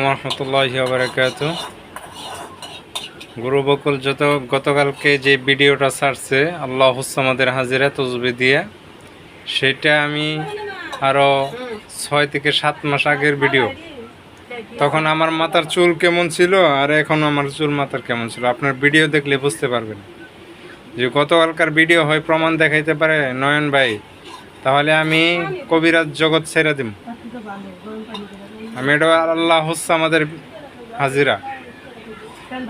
রহমতুল্লাহি ওয়া বারাকাতুহু। গুরু বকুল গতকালকে যে ভিডিওটা ছাড়ছে আল্লাহ আমাদের হাজিরা তসবিহ দিয়ে, সেটা আমি আরও 6 থেকে 7 মাস আগের ভিডিও। তখন আমার মাথার চুল কেমন ছিল আর এখন আমার চুল মাথার কেমন ছিল আপনার ভিডিও দেখলে বুঝতে পারবেন। যে গতকালকার ভিডিও হয় প্রমাণ দেখাইতে পারে নয়ন ভাই, তাহলে আমি কবিরাজ জগৎ ছেড়ে দিব। আমি এটা আল্লাহ আমাদের হাজিরা,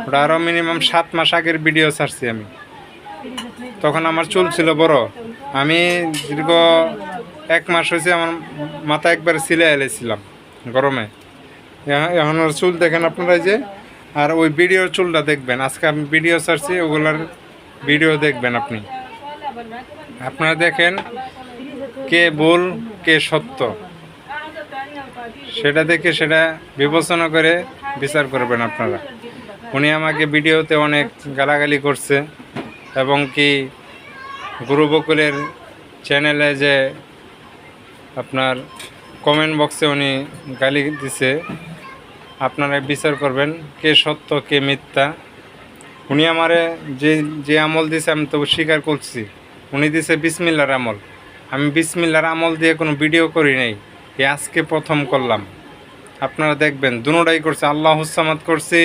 ওটা আরও মিনিমাম 7 মাস আগের ভিডিও ছাড়ছি আমি। তখন আমার চুল ছিল বড়, আমি দীর্ঘ 1 মাস হয়েছে আমার মাথা একবারে ছিলে এলেছিলাম গরমে। এখন চুল দেখেন আপনারা, যে আর ওই ভিডিওর চুলটা দেখবেন। আজকে আমি ভিডিও ছাড়ছি, ওগুলার ভিডিও দেখবেন আপনারা দেখেন কে ভুল কে সত্য, সেটা দেখে সেটা বিবেচনা করে বিচার করবেন আপনারা। উনি আমাকে ভিডিওতে অনেক গালাগালি করছে, এবং কি গুরু বকুলের চ্যানেলে যে আপনার কমেন্ট বক্সে উনি গালি দিছে। আপনারা বিচার করবেন কে সত্য কে মিথ্যা। উনি আমারে যে আমল দিছে আমি তো স্বীকার করছি। উনি দিছে বিসমিল্লাহর আমল, আমি বিসমিল্লাহর আমল দিয়ে কোনো ভিডিও করি নাই, এই আজকে প্রথম করলাম। আপনারা দেখবেন দুটোটাই করছি, আল্লাহুস সামাদ করছি,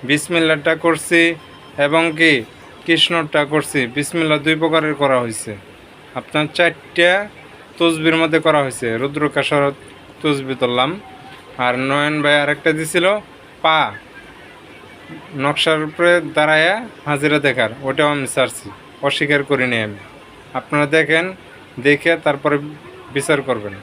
বিসমিল্লাহটা করছি, এবং কি কৃষ্ণরটা করছি। বিসমিল্লাহ 2 প্রকারের করা হয়েছে, আপনার 4টা তসবির মধ্যে করা হয়েছে। রুদ্রকাশর তসবি তুললাম, আর নয়ন ভাই আরেকটা দিছিল পা নকশার উপরে দাঁড়ায়া হাজিরা দেখার, ওটাও আমি ছাড়ছি, অস্বীকার করিনি আমি। আপনারা দেখেন, দেখে তারপরে বিচার করবেন।